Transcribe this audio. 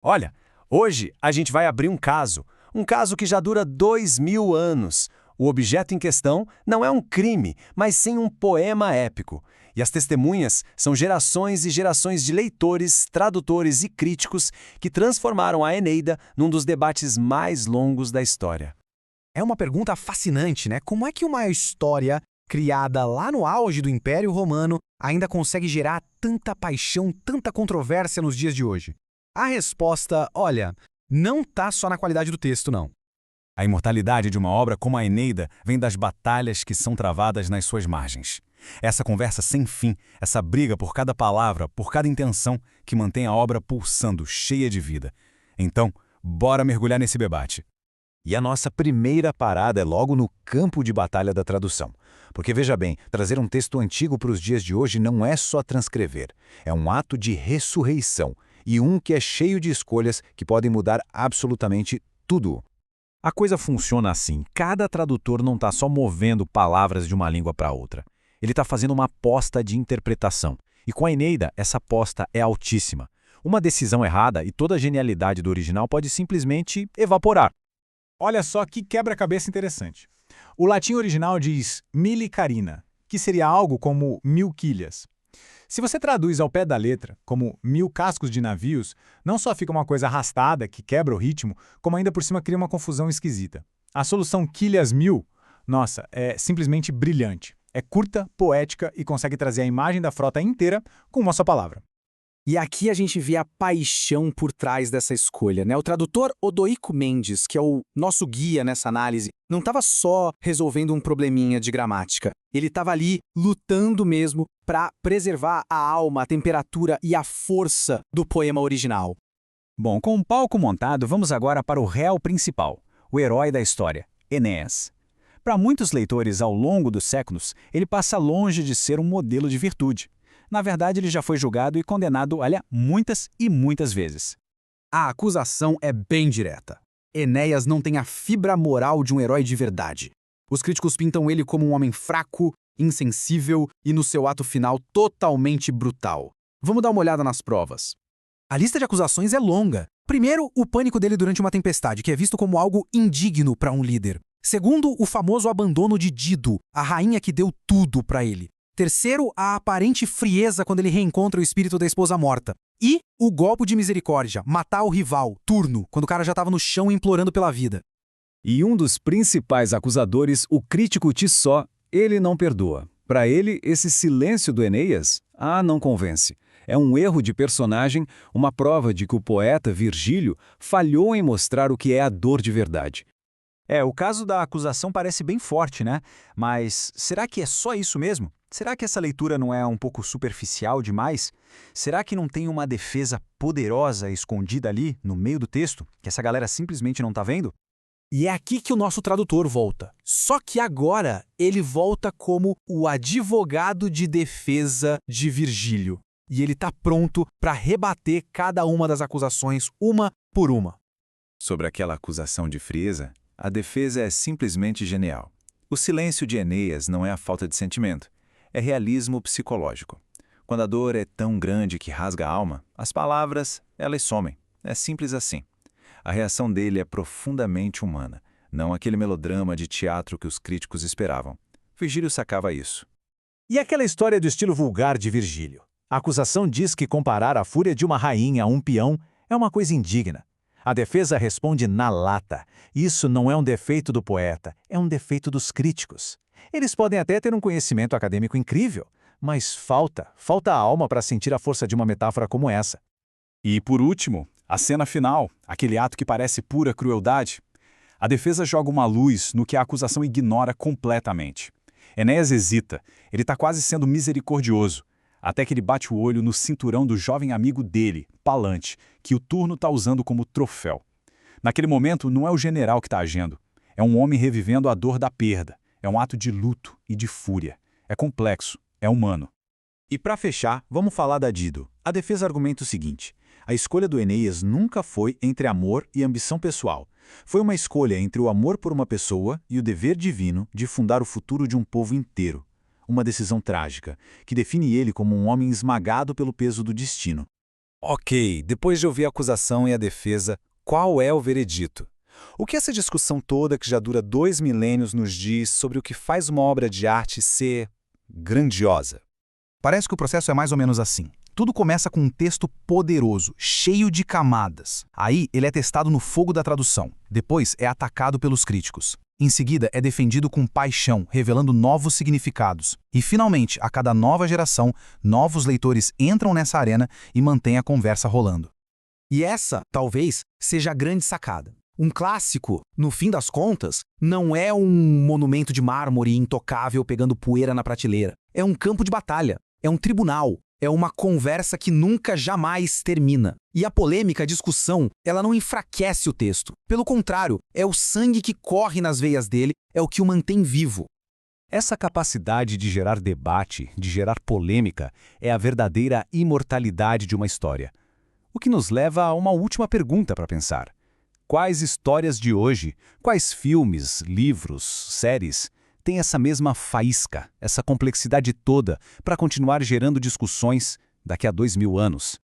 Olha, hoje a gente vai abrir um caso que já dura 2000 anos. O objeto em questão não é um crime, mas sim um poema épico. E as testemunhas são gerações e gerações de leitores, tradutores e críticos que transformaram a Eneida num dos debates mais longos da história. É uma pergunta fascinante, né? Como é que uma história criada lá no auge do Império Romano ainda consegue gerar tanta paixão, tanta controvérsia nos dias de hoje? A resposta, olha, não tá só na qualidade do texto, não. A imortalidade de uma obra como a Eneida vem das batalhas que são travadas nas suas margens. Essa conversa sem fim, essa briga por cada palavra, por cada intenção, que mantém a obra pulsando, cheia de vida. Então, bora mergulhar nesse debate. E a nossa primeira parada é logo no campo de batalha da tradução. Porque, veja bem, trazer um texto antigo para os dias de hoje não é só transcrever. É um ato de ressurreição, e um que é cheio de escolhas que podem mudar absolutamente tudo. A coisa funciona assim: cada tradutor não está só movendo palavras de uma língua para outra. Ele está fazendo uma aposta de interpretação. E com a Eneida, essa aposta é altíssima. Uma decisão errada e toda a genialidade do original pode simplesmente evaporar. Olha só que quebra-cabeça interessante. O latim original diz mille carina, que seria algo como 1000 quilhas. Se você traduz ao pé da letra, como 1000 cascos de navios, não só fica uma coisa arrastada, que quebra o ritmo, como ainda por cima cria uma confusão esquisita. A solução quilhas 1000, nossa, é simplesmente brilhante. É curta, poética e consegue trazer a imagem da frota inteira com uma só palavra. E aqui a gente vê a paixão por trás dessa escolha, né? O tradutor Odoico Mendes, que é o nosso guia nessa análise, não estava só resolvendo um probleminha de gramática. Ele estava ali lutando mesmo para preservar a alma, a temperatura e a força do poema original. Bom, com o palco montado, vamos agora para o réu principal, o herói da história, Enéas. Para muitos leitores ao longo dos séculos, ele passa longe de ser um modelo de virtude. Na verdade, ele já foi julgado e condenado, olha, muitas e muitas vezes. A acusação é bem direta. Enéas não tem a fibra moral de um herói de verdade. Os críticos pintam ele como um homem fraco, insensível e, no seu ato final, totalmente brutal. Vamos dar uma olhada nas provas. A lista de acusações é longa. Primeiro, o pânico dele durante uma tempestade, que é visto como algo indigno para um líder. Segundo, o famoso abandono de Dido, a rainha que deu tudo para ele. Terceiro, a aparente frieza quando ele reencontra o espírito da esposa morta. E o golpe de misericórdia, matar o rival, Turno, quando o cara já estava no chão implorando pela vida. E um dos principais acusadores, o crítico Tissot, ele não perdoa. Para ele, esse silêncio do Enéas, não convence. É um erro de personagem, uma prova de que o poeta Virgílio falhou em mostrar o que é a dor de verdade. O caso da acusação parece bem forte, né? Mas será que é só isso mesmo? Será que essa leitura não é um pouco superficial demais? Será que não tem uma defesa poderosa escondida ali, no meio do texto, que essa galera simplesmente não está vendo? E é aqui que o nosso tradutor volta. Só que agora ele volta como o advogado de defesa de Virgílio. E ele está pronto para rebater cada uma das acusações, uma por uma. Sobre aquela acusação de frieza, a defesa é simplesmente genial. O silêncio de Enéas não é a falta de sentimento, é realismo psicológico. Quando a dor é tão grande que rasga a alma, as palavras, elas somem. É simples assim. A reação dele é profundamente humana, não aquele melodrama de teatro que os críticos esperavam. Virgílio sacava isso. E aquela história do estilo vulgar de Virgílio? A acusação diz que comparar a fúria de uma rainha a um peão é uma coisa indigna. A defesa responde na lata. Isso não é um defeito do poeta, é um defeito dos críticos. Eles podem até ter um conhecimento acadêmico incrível, mas falta a alma para sentir a força de uma metáfora como essa. E, por último, a cena final, aquele ato que parece pura crueldade. A defesa joga uma luz no que a acusação ignora completamente. Enéas hesita, ele está quase sendo misericordioso, até que ele bate o olho no cinturão do jovem amigo dele, Palante, que o Turno está usando como troféu. Naquele momento, não é o general que está agindo, é um homem revivendo a dor da perda. É um ato de luto e de fúria. É complexo, é humano. E para fechar, vamos falar da Dido. A defesa argumenta o seguinte: a escolha do Enéas nunca foi entre amor e ambição pessoal. Foi uma escolha entre o amor por uma pessoa e o dever divino de fundar o futuro de um povo inteiro. Uma decisão trágica, que define ele como um homem esmagado pelo peso do destino. Ok, depois de ouvir a acusação e a defesa, qual é o veredito? O que essa discussão toda, que já dura 2 milênios, nos diz sobre o que faz uma obra de arte ser grandiosa? Parece que o processo é mais ou menos assim. Tudo começa com um texto poderoso, cheio de camadas. Aí ele é testado no fogo da tradução. Depois é atacado pelos críticos. Em seguida, é defendido com paixão, revelando novos significados. E, finalmente, a cada nova geração, novos leitores entram nessa arena e mantêm a conversa rolando. E essa, talvez, seja a grande sacada. Um clássico, no fim das contas, não é um monumento de mármore intocável pegando poeira na prateleira. É um campo de batalha, é um tribunal, é uma conversa que nunca jamais termina. E a polêmica, a discussão, ela não enfraquece o texto. Pelo contrário, é o sangue que corre nas veias dele, é o que o mantém vivo. Essa capacidade de gerar debate, de gerar polêmica, é a verdadeira imortalidade de uma história. O que nos leva a uma última pergunta para pensar. Quais histórias de hoje, quais filmes, livros, séries, têm essa mesma faísca, essa complexidade toda para continuar gerando discussões daqui a 2000 anos?